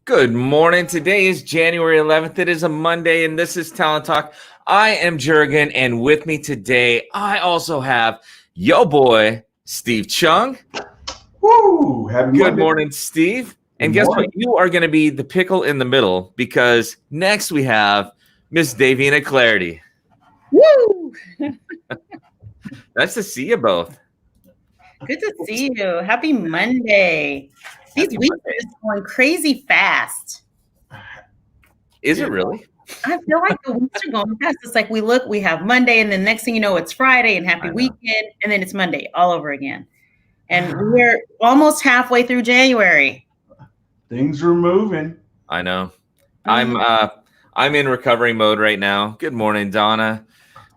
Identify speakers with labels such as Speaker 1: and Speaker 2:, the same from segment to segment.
Speaker 1: Good morning. Today is January 11th. It is a Monday, and this is Talent Talk. I am Jurgen, and with me today, I also have yo boy, Steve Chung.
Speaker 2: Woo! Happy
Speaker 1: Good
Speaker 2: Monday.
Speaker 1: morning, Steve. And
Speaker 2: Good
Speaker 1: guess
Speaker 2: morning.
Speaker 1: what? You are going to be the pickle in the middle because next we have Miss Davina Clarity.
Speaker 3: Woo!
Speaker 1: Nice to see you both.
Speaker 3: Good to see you. Happy Monday. These
Speaker 1: Happy
Speaker 3: weeks
Speaker 1: Monday.
Speaker 3: are just going crazy fast.
Speaker 1: Is it really?
Speaker 3: I feel like the weeks are going fast. It's like we have Monday, and then next thing you know, it's Friday and happy weekend, and then it's Monday all over again. And we're almost halfway through January.
Speaker 2: Things are moving.
Speaker 1: I know. I'm in recovery mode right now. Good morning, Donna.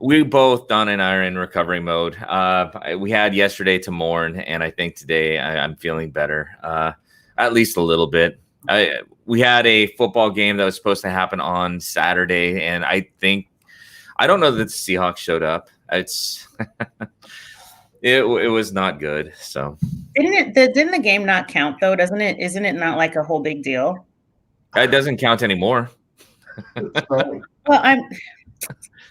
Speaker 1: Donna and I are in recovery mode. We had yesterday to mourn, and I think today I'm feeling better, at least a little bit. We had a football game that was supposed to happen on Saturday, and I don't know that the Seahawks showed up. It was not good. So
Speaker 3: Didn't the game not count though? Doesn't it? Isn't it not like a whole big deal?
Speaker 1: It doesn't count anymore.
Speaker 2: Right.
Speaker 3: Well,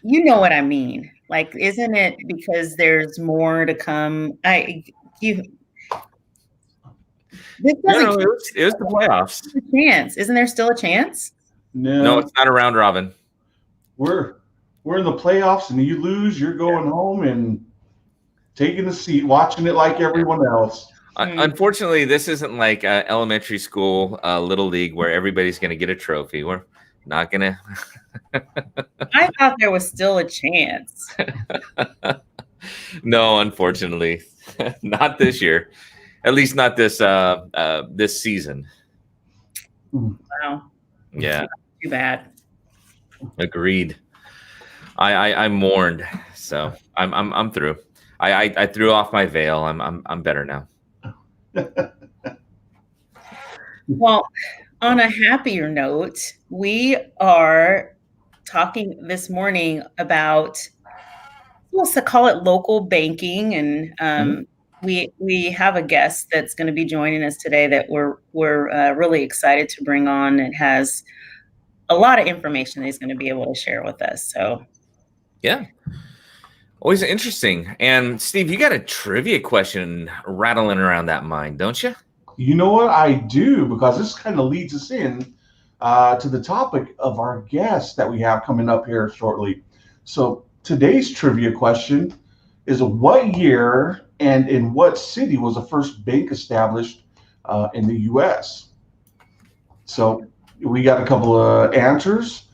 Speaker 3: you know what I mean. Like, isn't it because there's more to come? This doesn't
Speaker 1: It was the playoffs.
Speaker 3: chance. Isn't there still a chance?
Speaker 1: No, it's not a round robin.
Speaker 2: We're in the playoffs, and you lose, you're going home and taking the seat, watching it like everyone else.
Speaker 1: Unfortunately, this isn't like elementary school, little league, where everybody's going to get a trophy. We're not going to.
Speaker 3: I thought there was still a chance.
Speaker 1: No, unfortunately, not this year. At least not this season.
Speaker 3: Wow.
Speaker 1: Yeah.
Speaker 3: Too bad.
Speaker 1: Agreed. I mourned, so I'm through. I threw off my veil. I'm better now.
Speaker 3: Well, on a happier note, we are talking this morning about, let's call it local banking, and we have a guest that's going to be joining us today that we're really excited to bring on. It has a lot of information that he's going to be able to share with us. So,
Speaker 1: yeah. Always interesting. And Steve, you got a trivia question rattling around that mind, don't you?
Speaker 2: You know what? I do, because this kind of leads us in to the topic of our guest that we have coming up here shortly. So today's trivia question is, what year and in what city was the first bank established in the U.S.? So we got a couple of answers.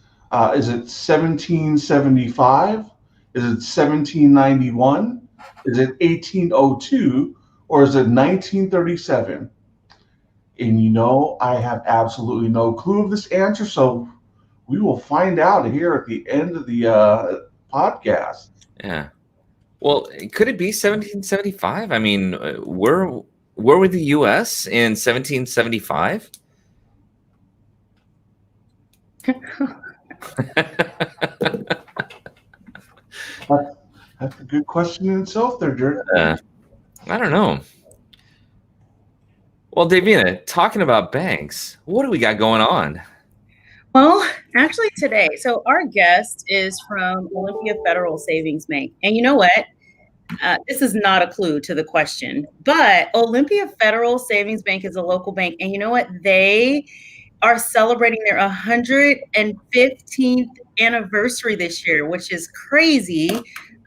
Speaker 2: Is it 1775? Is it 1791? Is it 1802? Or is it 1937? And you know, I have absolutely no clue of this answer, so we will find out here at the end of the podcast.
Speaker 1: Yeah. Well, could it be 1775? I mean, where were the U.S. in 1775?
Speaker 2: That's a good question in itself there, Jared.
Speaker 1: I don't know. Well, Davina, talking about banks, what do we got going on?
Speaker 3: well, actually today, so our guest is from Olympia Federal Savings Bank. And you know what? This is not a clue to the question, but Olympia Federal Savings Bank is a local bank. And you know what? They are celebrating their 115th anniversary this year, which is crazy.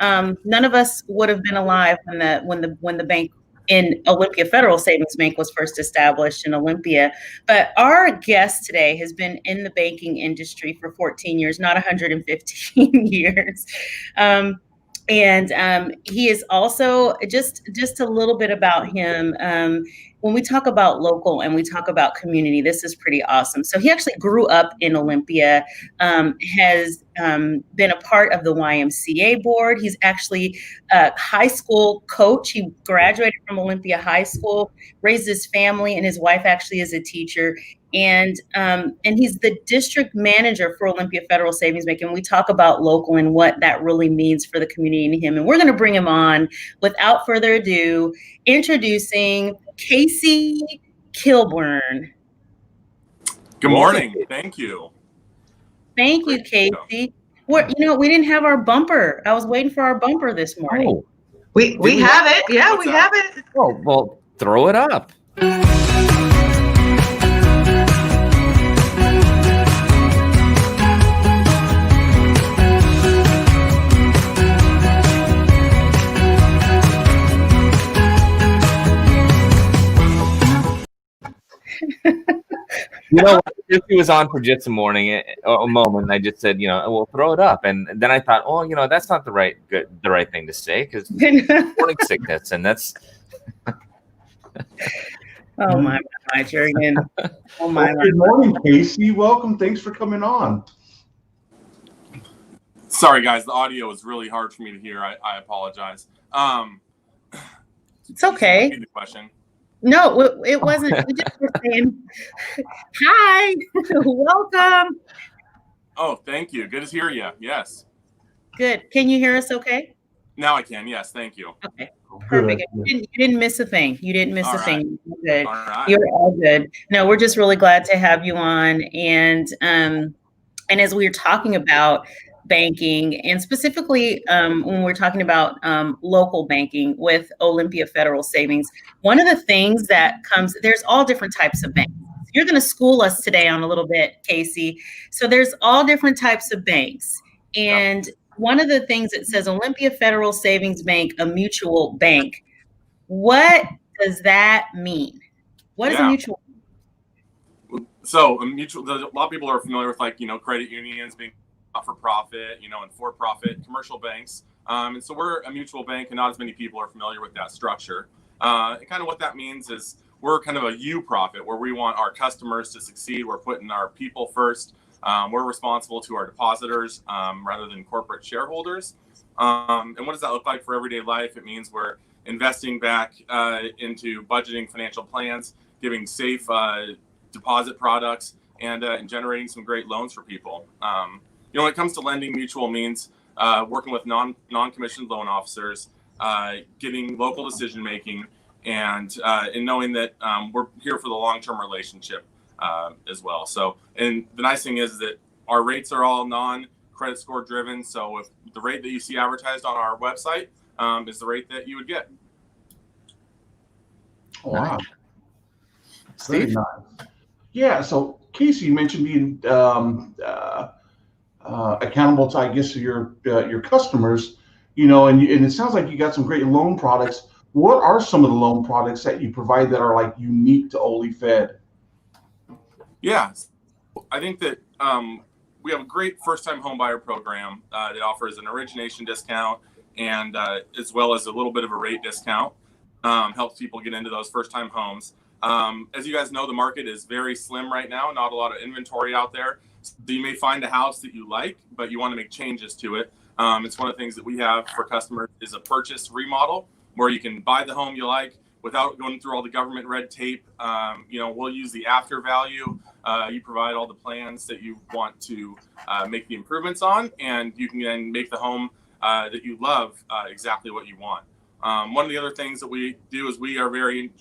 Speaker 3: None of us would have been alive when the bank in Olympia Federal Savings Bank was first established in Olympia. But our guest today has been in the banking industry for 14 years, not 115 years. And he is also, just a little bit about him. when we talk about local and we talk about community, this is pretty awesome. So he actually grew up in Olympia, has been a part of the YMCA board. He's actually a high school coach. He graduated from Olympia High School, raised his family, and his wife actually is a teacher. And he's the district manager for Olympia Federal Savings Bank. And we talk about local and what that really means for the community and him. And we're going to bring him on without further ado, introducing Casey Kilborn.
Speaker 4: Good morning. Thank you.
Speaker 3: Thank you, Casey. We didn't have our bumper. I was waiting for our bumper this morning.
Speaker 1: Oh,
Speaker 5: we have it. Yeah, we have it.
Speaker 1: oh, well, throw it up. He was on for just a morning, a moment. And I just said, we'll throw it up, and then I thought, oh, that's not the right thing to say because morning sickness, and that's.
Speaker 3: Oh my Jurgen. Oh my.
Speaker 2: Good morning, Casey. Welcome. Thanks for coming on.
Speaker 4: Sorry, guys. The audio was really hard for me to hear. I apologize.
Speaker 3: It's okay.
Speaker 4: The question.
Speaker 3: No, it wasn't. We just were saying, hi, welcome.
Speaker 4: Oh, thank you. Good to hear you. Yes.
Speaker 3: Good. Can you hear us okay?
Speaker 4: Now I can. Yes. Thank you.
Speaker 3: Okay. Perfect. You didn't miss a thing. You didn't miss
Speaker 4: All
Speaker 3: a
Speaker 4: right.
Speaker 3: thing. You're good.
Speaker 4: All right.
Speaker 3: You're all good. No, we're just really glad to have you on. And as we were talking about banking, and specifically when we're talking about local banking with Olympia Federal Savings, one of the things that there's all different types of banks. You're going to school us today on a little bit, Casey. So there's all different types of banks. And one of the things that says Olympia Federal Savings Bank, a mutual bank. What does that mean? What is a mutual bank?
Speaker 4: So a lot of people are familiar with credit unions being not-for-profit, and for-profit commercial banks. And so we're a mutual bank, and not as many people are familiar with that structure. And kind of what that means is we're kind of a U-profit, where we want our customers to succeed. We're putting our people first. We're responsible to our depositors rather than corporate shareholders. And what does that look like for everyday life? It means we're investing back into budgeting financial plans, giving safe deposit products, and generating some great loans for people. When it comes to lending, mutual means working with non-commissioned loan officers, getting local decision making, and knowing that we're here for the long-term relationship as well. So, and the nice thing is that our rates are all non-credit score driven. So, if the rate that you see advertised on our website is the rate that you would get.
Speaker 2: Wow. Very nice. Yeah. So, Casey, you mentioned being accountable to, I guess, your customers, and it sounds like you got some great loan products. What are some of the loan products that you provide that are unique to OlyFed?
Speaker 4: Yeah, I think that we have a great first-time homebuyer program that offers an origination discount and as well as a little bit of a rate discount. Helps people get into those first-time homes. As you guys know, the market is very slim right now. Not a lot of inventory out there. So you may find a house that you like, but you want to make changes to it. It's one of the things that we have for customers is a purchase remodel, where you can buy the home you like without going through all the government red tape. We'll use the after value. You provide all the plans that you want to make the improvements on, and you can then make the home that you love exactly what you want. One of the other things that we do is we are very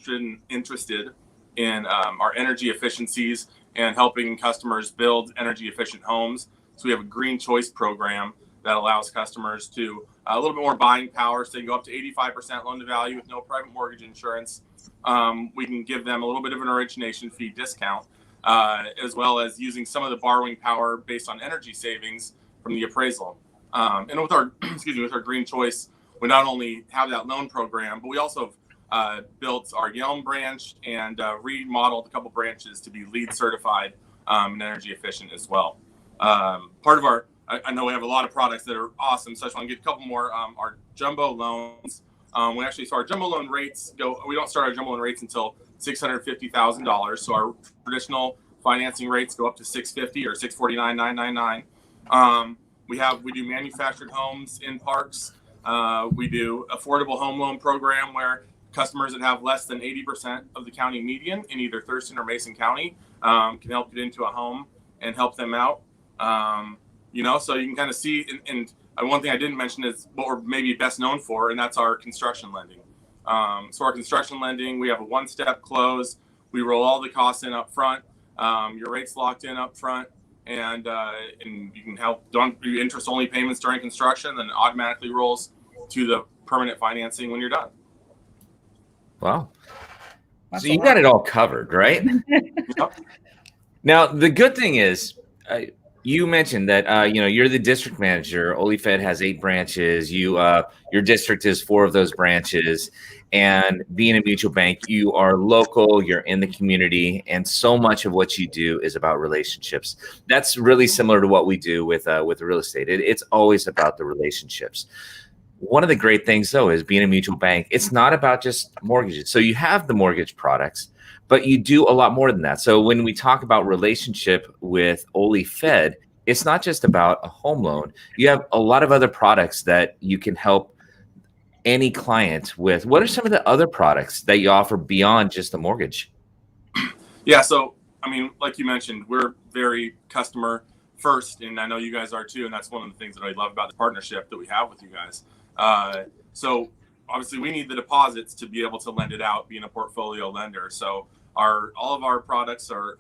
Speaker 4: interested in our energy efficiencies and helping customers build energy efficient homes. So we have a green choice program that allows customers to a little bit more buying power. So they can go up to 85% loan to value with no private mortgage insurance. We can give them a little bit of an origination fee discount, as well as using some of the borrowing power based on energy savings from the appraisal. And with our with our green choice, we not only have that loan program, but we also have built our Yelm branch and remodeled a couple branches to be LEED certified and energy efficient as well. Part of our, I know we have a lot of products that are awesome, so I just want to get a couple more. Our jumbo loans, our jumbo loan rates we don't start our jumbo loan rates until $650,000. So our traditional financing rates go up to $650 or $649,999. We do manufactured homes in parks. We do affordable home loan program where customers that have less than 80% of the county median in either Thurston or Mason County can help get into a home and help them out. So you can kind of see, and one thing I didn't mention is what we're maybe best known for, and that's our construction lending. So our construction lending, we have a one-step close. We roll all the costs in up front. Your rate's locked in up front, and you can don't do interest-only payments during construction, then it automatically rolls to the permanent financing when you're done.
Speaker 1: Wow. So you got it all covered, right?
Speaker 4: Yep.
Speaker 1: Now, the good thing is, you mentioned that you're the district manager. OlyFed has 8 branches. Your district is 4 of those branches. And being a mutual bank, you are local, you're in the community, and so much of what you do is about relationships. That's really similar to what we do with real estate. It's always about the relationships. One of the great things, though, is being a mutual bank. It's not about just mortgages. So you have the mortgage products, but you do a lot more than that. So when we talk about relationship with OlyFed, it's not just about a home loan. You have a lot of other products that you can help any client with. What are some of the other products that you offer beyond just the mortgage?
Speaker 4: Yeah, so like you mentioned, we're very customer first, and I know you guys are too, and that's one of the things that I love about the partnership that we have with you guys. So obviously we need the deposits to be able to lend it out, being a portfolio lender. So all of our products are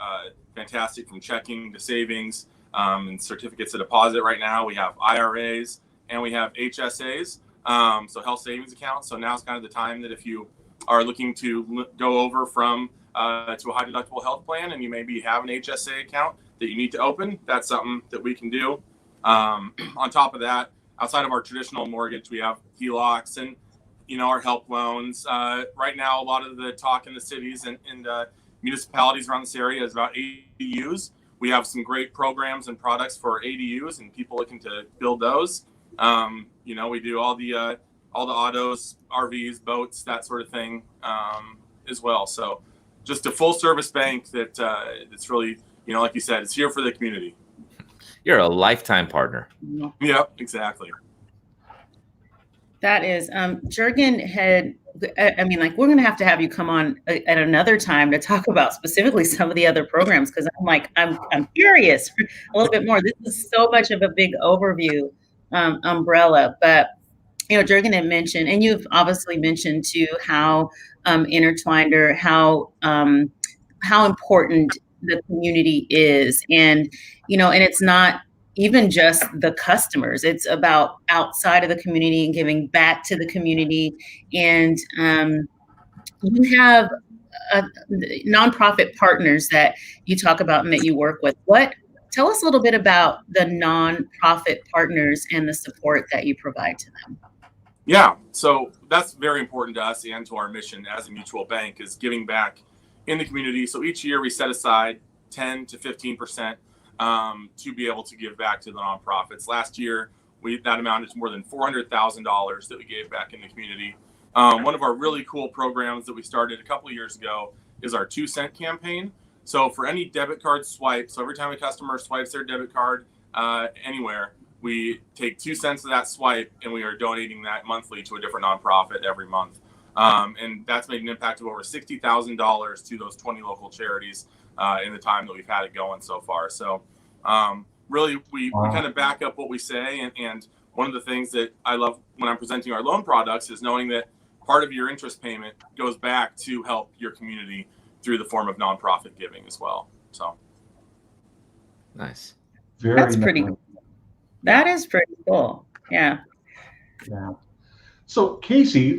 Speaker 4: fantastic, from checking to savings and certificates of deposit. Right now we have IRAs and we have HSAs, so health savings accounts. So now's kind of the time that if you are looking to go over from to a high deductible health plan and you maybe have an HSA account that you need to open, that's something that we can do. On top of that, outside of our traditional mortgage, we have HELOCs and our help loans. Right now, a lot of the talk in the cities and municipalities around this area is about ADUs. We have some great programs and products for ADUs and people looking to build those. We do all the autos, RVs, boats, that sort of thing as well. So just a full service bank that's really, like you said, it's here for the community.
Speaker 1: You're a lifetime partner.
Speaker 4: Yep, exactly.
Speaker 3: That is, Jurgen had, we're going to have you come on at another time to talk about specifically some of the other programs. Cause I'm curious a little bit more. This is so much of a big overview umbrella, but Jurgen had mentioned, and you've obviously mentioned too, how intertwined or how important the community is. And, and it's not even just the customers, it's about outside of the community and giving back to the community. And you have nonprofit partners that you talk about and that you work with. Tell us a little bit about the nonprofit partners and the support that you provide to them.
Speaker 4: Yeah, so that's very important to us and to our mission as a mutual bank, is giving back in the community. So each year we set aside 10 to 15% to be able to give back to the nonprofits. Last year, that amounted to more than $400,000 that we gave back in the community. One of our really cool programs that we started a couple of years ago is our 2 cent campaign. So for any debit card swipe, so every time a customer swipes their debit card anywhere, we take 2 cents of that swipe and we are donating that monthly to a different nonprofit every month. And that's made an impact of over $60,000 to those 20 local charities in the time that we've had it going so far. So really, we kind of back up what we say. And one of the things that I love when I'm presenting our loan products is knowing that part of your interest payment goes back to help your community through the form of nonprofit giving as well. So
Speaker 1: nice.
Speaker 3: That's pretty cool. That is pretty cool. Yeah.
Speaker 2: Yeah. So Casey,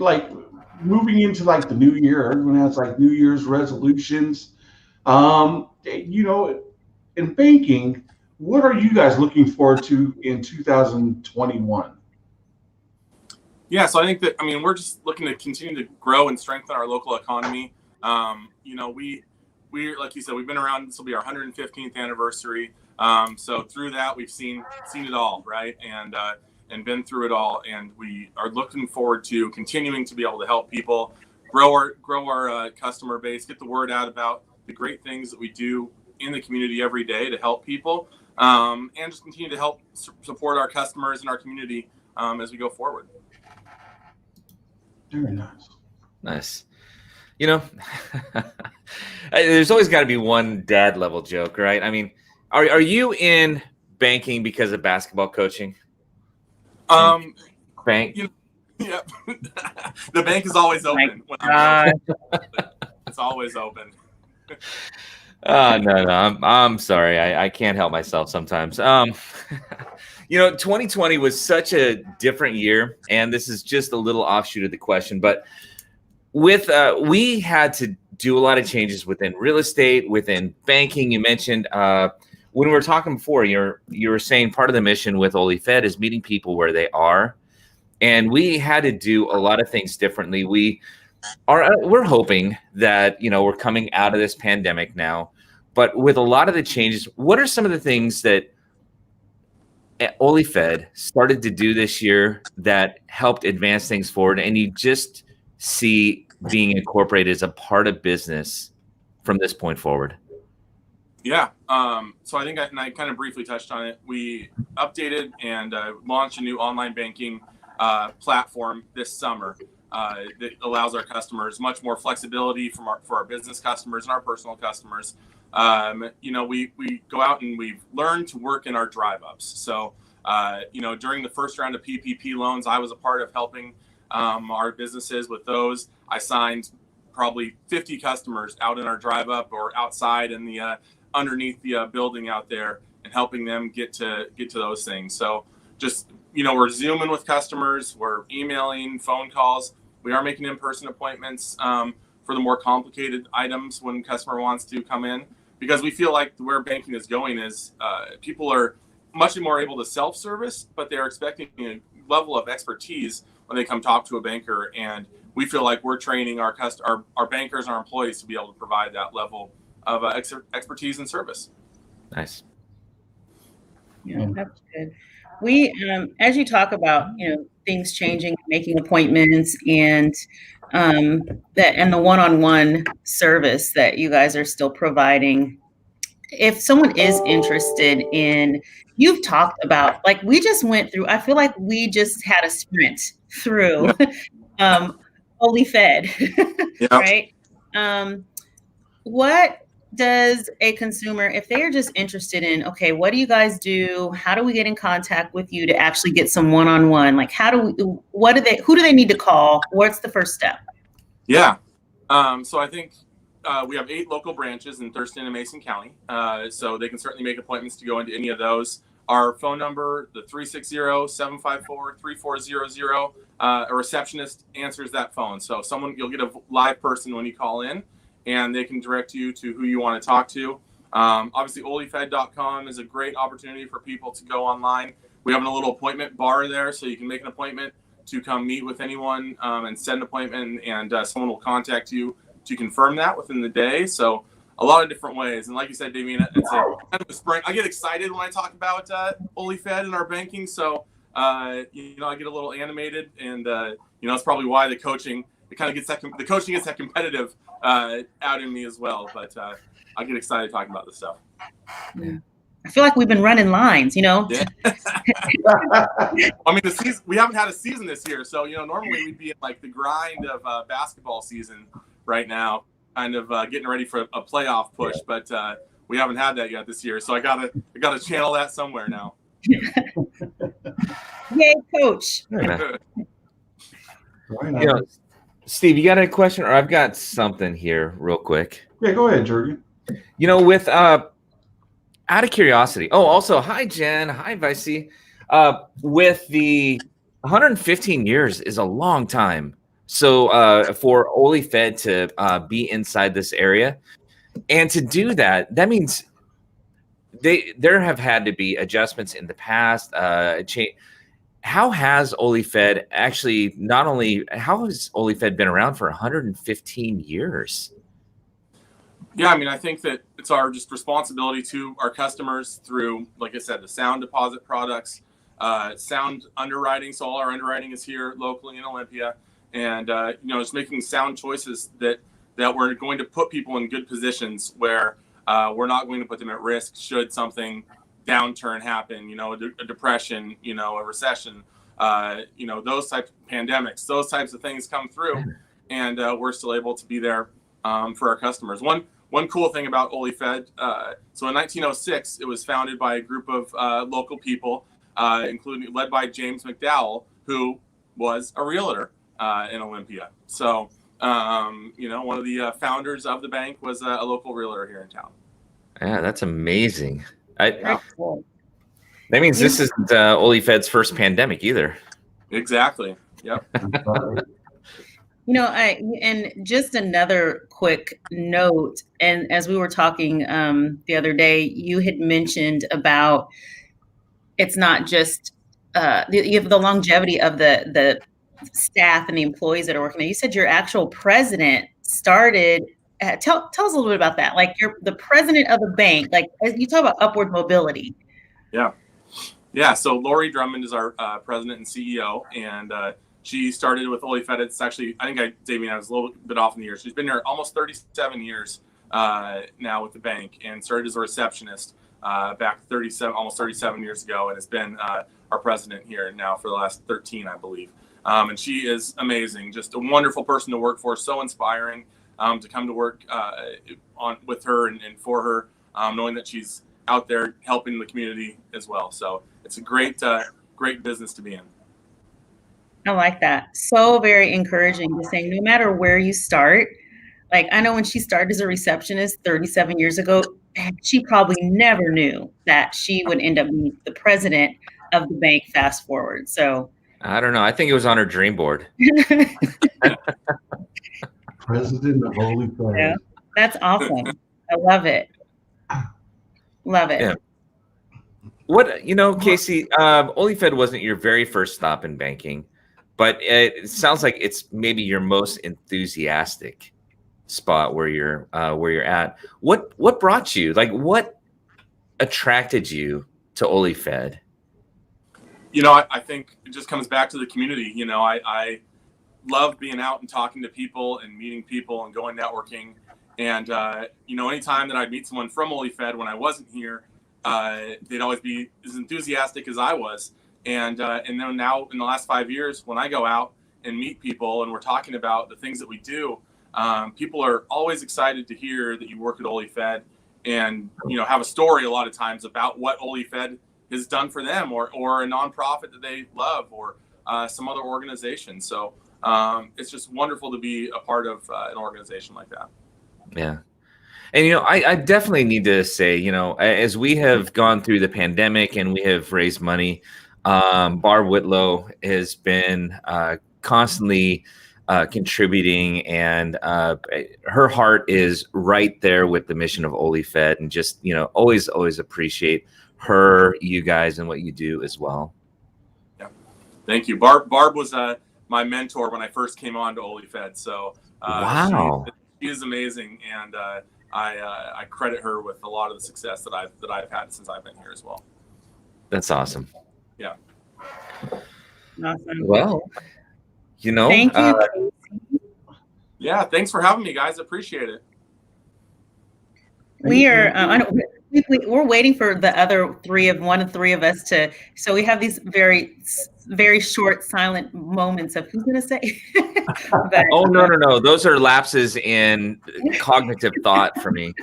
Speaker 2: moving into the new year, everyone has New Year's resolutions. In banking, what are you guys looking forward to in 2021?
Speaker 4: Yeah, so I think that, we're just looking to continue to grow and strengthen our local economy. We like you said, we've been around, this will be our 115th anniversary. So through that, we've seen it all, right? And been through it all. And we are looking forward to continuing to be able to help people grow our customer base, get the word out about the great things that we do in the community every day to help people, and just continue to help support our customers and our community as we go forward.
Speaker 2: Very nice.
Speaker 1: Nice. You know, there's always got to be one dad level joke, right? I mean, are you in banking because of basketball coaching? Bank?
Speaker 4: Yeah. The bank is always open. It's always open.
Speaker 1: No, I'm sorry. I can't help myself sometimes. 2020 was such a different year, and this is just a little offshoot of the question, but we had to do a lot of changes within real estate, within banking. You mentioned when we were talking before, you were saying part of the mission with OlyFed is meeting people where they are, and we had to do a lot of things differently. We're hoping that we're coming out of this pandemic now, but with a lot of the changes, what are some of the things that OlyFed started to do this year that helped advance things forward, and you just see being incorporated as a part of business from this point forward?
Speaker 4: Yeah. So I think I kind of briefly touched on it. We updated and launched a new online banking platform this summer that allows our customers much more flexibility for our business customers and our personal customers. We go out and we've learned to work in our drive ups. So, during the first round of PPP loans, I was a part of helping our businesses with those. I signed probably 50 customers out in our drive up or outside in the underneath the building out there, and helping them get to those things. So just, we're Zooming with customers, we're emailing, phone calls. We are making in-person appointments for the more complicated items when a customer wants to come in, because we feel like where banking is going is people are much more able to self-service, but they're expecting a level of expertise when they come talk to a banker. And we feel like we're training our bankers and our employees to be able to provide that level of expertise and service.
Speaker 1: Nice.
Speaker 3: Yeah, that's good. We, as you talk about, things changing, making appointments, and the one-on-one service that you guys are still providing. If someone is interested in, you've talked about, like we just went through, I feel like we just had a sprint through OlyFed, right? What does a consumer, if they are just interested in, okay, what do you guys do? How do we get in contact with you to actually get some one-on-one? Like, who do they need to call? What's the first step?
Speaker 4: Yeah. So I think we have 8 local branches in Thurston and Mason County. So they can certainly make appointments to go into any of those. Our phone number, the 360-754-3400, a receptionist answers that phone. So you'll get a live person when you call in, and they can direct you to who you want to talk to. Obviously, olyfed.com is a great opportunity for people to go online. We have a little appointment bar there, so you can make an appointment to come meet with anyone and set an appointment, and someone will contact you to confirm that within the day. So a lot of different ways. And like you said, Davina, it's kind of a sprint. I get excited when I talk about OlyFed and our banking. So, I get a little animated, and, it's probably why the coaching gets that competitive out in me as well. But I get excited talking about this stuff.
Speaker 3: Yeah. I feel like we've been running lines,
Speaker 4: Yeah. I mean, we haven't had a season this year. So, normally we'd be in like the grind of basketball season right now, kind of getting ready for a playoff push. But we haven't had that yet this year. So I gotta channel that somewhere now.
Speaker 3: Yay, coach.
Speaker 1: Steve, you got a question, or I've got something here real quick.
Speaker 2: Yeah, go ahead, Jurgen.
Speaker 1: With out of curiosity. Oh, also, hi Jen, hi Vicey. With the 115 years is a long time. So for OlyFed to be inside this area, and to do that means there have had to be adjustments in the past. How has OlyFed actually, how has OlyFed been around for 115 years?
Speaker 4: Yeah, I mean, I think that it's our just responsibility to our customers through, like I said, the sound deposit products, sound underwriting. So all our underwriting is here locally in Olympia. and just making sound choices that we're going to put people in good positions where we're not going to put them at risk should something downturn happen, a depression, a recession, those types of pandemics, those types of things come through, and we're still able to be there for our customers. One cool thing about OlyFed, so in 1906, it was founded by a group of local people, led by James McDowell, who was a realtor in Olympia. So, one of the founders of the bank was a local realtor here in town.
Speaker 1: Yeah, that's amazing.
Speaker 3: Cool.
Speaker 1: That means this isn't OlyFed's first pandemic either.
Speaker 4: Exactly. Yep.
Speaker 3: And just another quick note, and as we were talking the other day, you had mentioned about it's not just you have the longevity of the staff and the employees that are working there. You said your actual president started. Tell us a little bit about that. Like you're the president of the bank. Like as you talk about upward mobility.
Speaker 4: Yeah. So Lori Drummond is our president and CEO, and she started with OlyFed. It's actually, I was a little bit off in the years. She's been there almost 37 years now with the bank, and started as a receptionist back almost 37 years ago, and has been our president here now for the last 13, I believe. And she is amazing, just a wonderful person to work for, so inspiring to come to work with her and for her, knowing that she's out there helping the community as well. So it's a great business to be in.
Speaker 3: I like that. So very encouraging to saying no matter where you start, like I know when she started as a receptionist 37 years ago, she probably never knew that she would end up being the president of the bank fast forward. So
Speaker 1: I don't know. I think it was on her dream board.
Speaker 2: President of OlyFed.
Speaker 3: Yeah, that's awesome. I love it. Love it.
Speaker 1: Yeah. What, Casey, OlyFed wasn't your very first stop in banking, but it sounds like it's maybe your most enthusiastic spot where you're at. What brought you? Like, what attracted you to OlyFed?
Speaker 4: I think it just comes back to the community. I love being out and talking to people and meeting people and going networking. And, anytime that I'd meet someone from OlyFed when I wasn't here, they'd always be as enthusiastic as I was. And then now in the last 5 years, when I go out and meet people and we're talking about the things that we do, people are always excited to hear that you work at OlyFed and, have a story a lot of times about what OlyFed has done for them or a nonprofit that they love or some other organization. So it's just wonderful to be a part of an organization like that.
Speaker 1: Yeah. And, I definitely need to say, as we have gone through the pandemic and we have raised money, Barb Whitlow has been constantly contributing, and her heart is right there with the mission of OlyFed, and just, always appreciate her, you guys, and what you do as well.
Speaker 4: Yeah. Thank you. Barb was my mentor when I first came on to OlyFed. So
Speaker 1: wow.
Speaker 4: She is amazing, and I credit her with a lot of the success that I've had since I've been here as well.
Speaker 1: That's awesome.
Speaker 4: Yeah.
Speaker 3: Awesome.
Speaker 1: Well,
Speaker 3: thank you.
Speaker 4: Yeah, thanks for having me, guys. Appreciate it.
Speaker 3: We are. We're waiting for the other one of three of us to. So we have these very, very short, silent moments of who's going to say. But,
Speaker 1: oh no! Those are lapses in cognitive thought for me.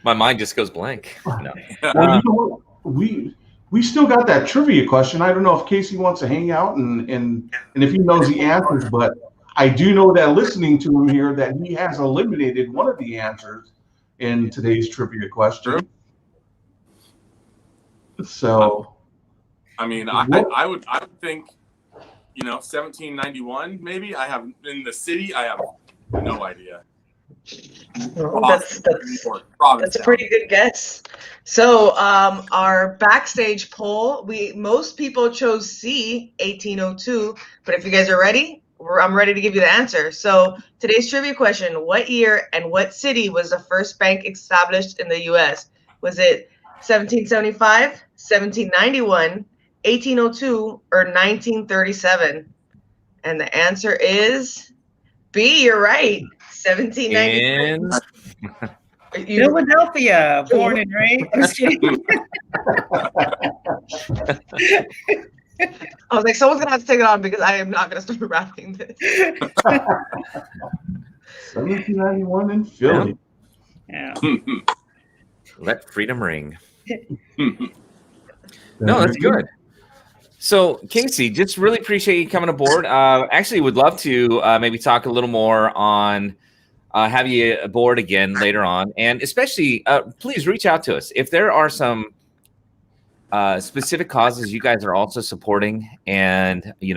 Speaker 1: My mind just goes blank. No.
Speaker 2: Well, we still got that trivia question. I don't know if Casey wants to hang out and if he knows the answers, but I do know that listening to him here that he has eliminated one of the answers in today's trivia question. So,
Speaker 4: I mean, I would think, 1791 maybe. I have in the city. I have no idea.
Speaker 5: That's a pretty good guess. So our backstage poll, most people chose C, 1802. But if you guys are ready, I'm ready to give you the answer. So today's trivia question: what year and what city was the first bank established in the U.S.? Was it 1775, 1791, 1802 or 1937? And the answer is B. You're right. 1790.
Speaker 3: Philadelphia, born and raised. I was kidding.
Speaker 5: I was like, someone's gonna have to take it on because I am not gonna start rapping this.
Speaker 2: 1791 in Philly.
Speaker 3: Yeah.
Speaker 1: Let freedom ring. No, that's good. So, Casey, just really appreciate you coming aboard. Actually, would love to maybe talk a little more on have you aboard again later on. And especially, please reach out to us. If there are some specific causes you guys are also supporting and, you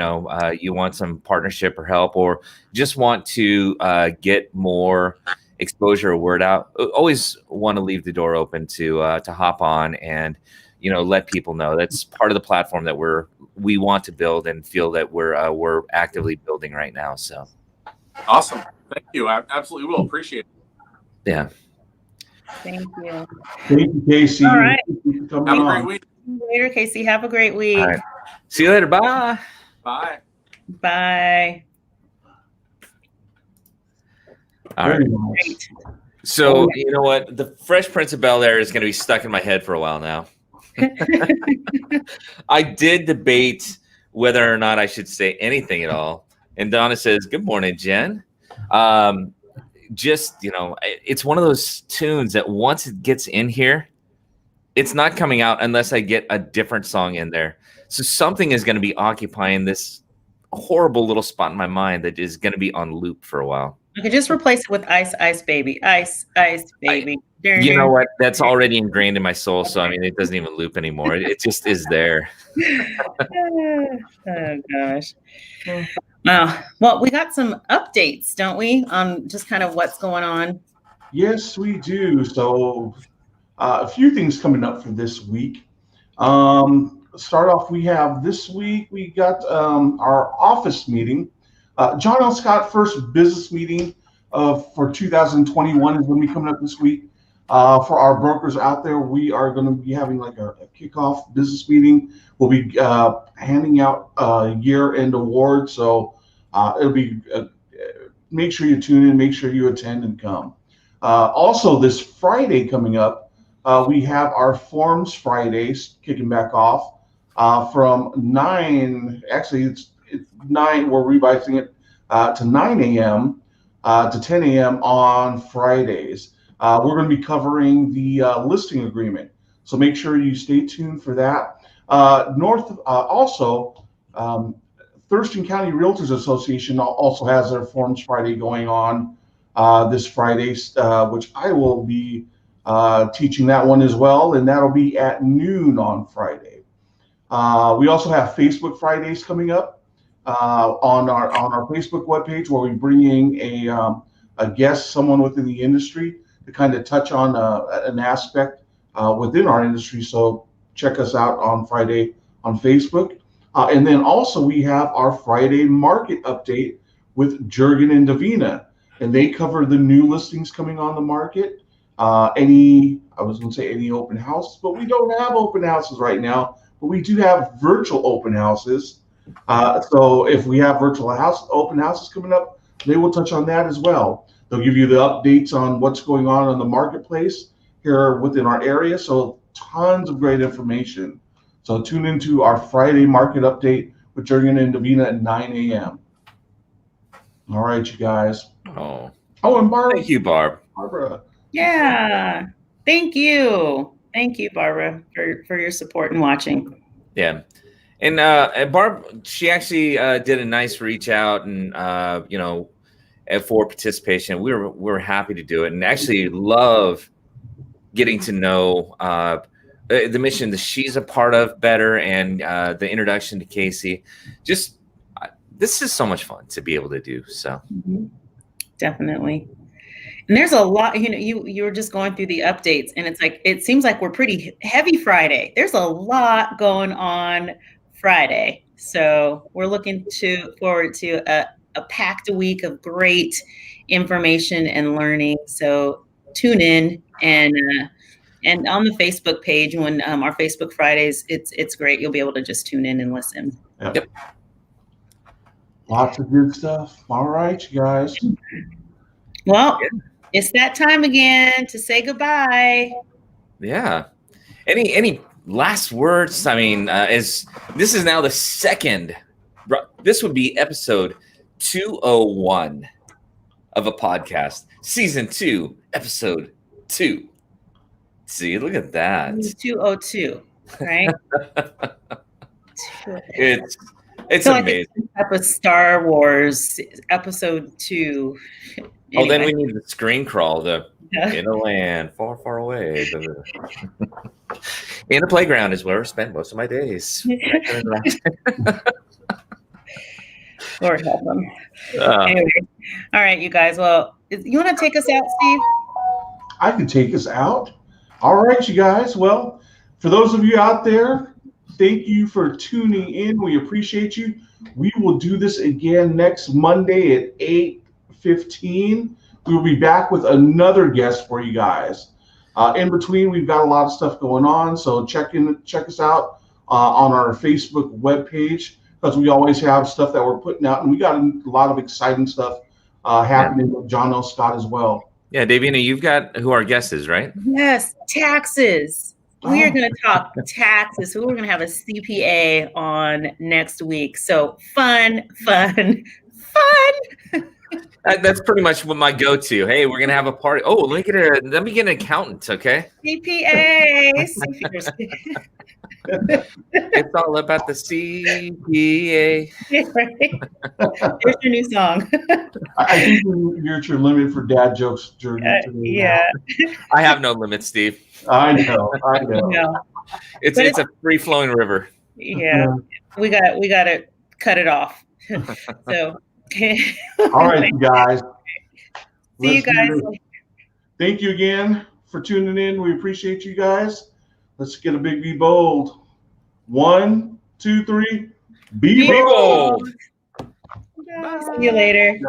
Speaker 1: want some partnership or help or just want to get more exposure or word out, always want to leave the door open to hop on and, let people know. That's part of the platform that we want to build and feel that we're actively building right now. So
Speaker 4: awesome. Thank you. I absolutely will appreciate it.
Speaker 1: Yeah.
Speaker 3: Thank you.
Speaker 2: Thank you, Casey.
Speaker 3: All right.
Speaker 4: Have a great week.
Speaker 3: Later, Casey. Have a great week.
Speaker 1: All right. See you later. Bye.
Speaker 4: Bye.
Speaker 3: Bye.
Speaker 1: All right.
Speaker 2: Nice.
Speaker 1: So, you know what? The Fresh Prince of Bel-Air is going to be stuck in my head for a while now. I did debate whether or not I should say anything at all. And Donna says, "Good morning, Jen." It's one of those tunes that once it gets in here, it's not coming out unless I get a different song in there. So something is going to be occupying this horrible little spot in my mind that is going to be on loop for a while.
Speaker 3: You could just replace it with Ice, Ice Baby. Ice, Ice Baby.
Speaker 1: You know what? That's already ingrained in my soul. So, I mean, it doesn't even loop anymore. It just is there.
Speaker 3: Oh, gosh. Wow. Well, we got some updates, don't we, on just kind of what's going on?
Speaker 2: Yes, we do. So a few things coming up for this week. Start off, we have this week, we got our office meeting. John L. Scott first business meeting for 2021 is going to be coming up this week. For our brokers out there, we are going to be having like a kickoff business meeting. We'll be handing out year-end awards. So it'll be, make sure you tune in, make sure you attend and come. Also this Friday coming up, we have our Forms Fridays kicking back off from 9, actually it's 9, we're revising it to 9 a.m. To 10 a.m. on Fridays. We're going to be covering the listing agreement. So make sure you stay tuned for that. Thurston County Realtors Association also has their Forms Friday going on this Friday, which I will be teaching that one as well, and that'll be at noon on Friday. We also have Facebook Fridays coming up on our Facebook webpage, where we bring in a guest, someone within the industry, to kind of touch on an aspect within our industry. So check us out on Friday on Facebook. And then also we have our Friday market update with Jurgen and Davina, and they cover the new listings coming on the market. Any open houses, but we don't have open houses right now, but we do have virtual open houses. So if we have virtual open houses coming up, they will touch on that as well. They'll give you the updates on what's going on in the marketplace here within our area. So tons of great information. So tune into our Friday market update with Jurgen and Davina at 9 a.m. All right, you guys.
Speaker 1: Oh,
Speaker 2: and Barbara.
Speaker 1: Thank you,
Speaker 2: Barbara.
Speaker 3: Yeah. Thank you. Thank you, Barbara, for your support and watching.
Speaker 1: Yeah. And Barb, she actually did a nice reach out and, for participation. We were happy to do it, and actually love getting to know the mission that she's a part of better, and the introduction to Casey. Just this is so much fun to be able to do. So
Speaker 3: definitely. And there's a lot, you were just going through the updates, and it's like, it seems like we're pretty heavy Friday. There's a lot going on Friday. So we're looking forward to a packed week of great information and learning. So tune in and And on the Facebook page, when our Facebook Fridays, it's great. You'll be able to just tune in and listen.
Speaker 2: Yep. Lots of good stuff. All right, you guys.
Speaker 3: Well, it's that time again to say goodbye.
Speaker 1: Yeah. Any last words? I mean, this is now the second. This would be episode 201 of a podcast, season 2, episode 2. See, look at that.
Speaker 3: It's 202, right?
Speaker 1: It's amazing.
Speaker 3: Like type of Star Wars episode 2.
Speaker 1: Anyway.
Speaker 3: Oh,
Speaker 1: then we need the screen crawl. In a land far, far away. In a playground is where I spent most of my days.
Speaker 3: Lord help them. Anyway, all right, you guys. Well, you want to take us out, Steve?
Speaker 2: I can take us out. All right, you guys. Well, for those of you out there, thank you for tuning in. We appreciate you. We will do this again next Monday at 8:15. We will be back with another guest for you guys. In between, we've got a lot of stuff going on, so check us out on our Facebook webpage, because we always have stuff that we're putting out, and we got a lot of exciting stuff happening with John L. Scott as well.
Speaker 1: Yeah, Davina, you've got who our guest is, right?
Speaker 3: Yes, taxes. We are going to talk taxes. So we're going to have a CPA on next week. So fun.
Speaker 1: That's pretty much what my go-to. Hey, we're gonna have a party. Oh, let me get an accountant, okay?
Speaker 3: CPA.
Speaker 1: It's all about the CPA.
Speaker 3: Here's your new song.
Speaker 2: I think you're at your limit for dad jokes during today.
Speaker 3: Yeah.
Speaker 1: I have no limit, Steve.
Speaker 2: I know.
Speaker 3: No.
Speaker 1: It's a free-flowing river.
Speaker 3: Yeah. We got to cut it off. So.
Speaker 2: All right, you guys.
Speaker 3: See you guys.
Speaker 2: Thank you again for tuning in. We appreciate you guys. Let's get a big be bold. 1, 2, 3. Be bold.
Speaker 3: See you later.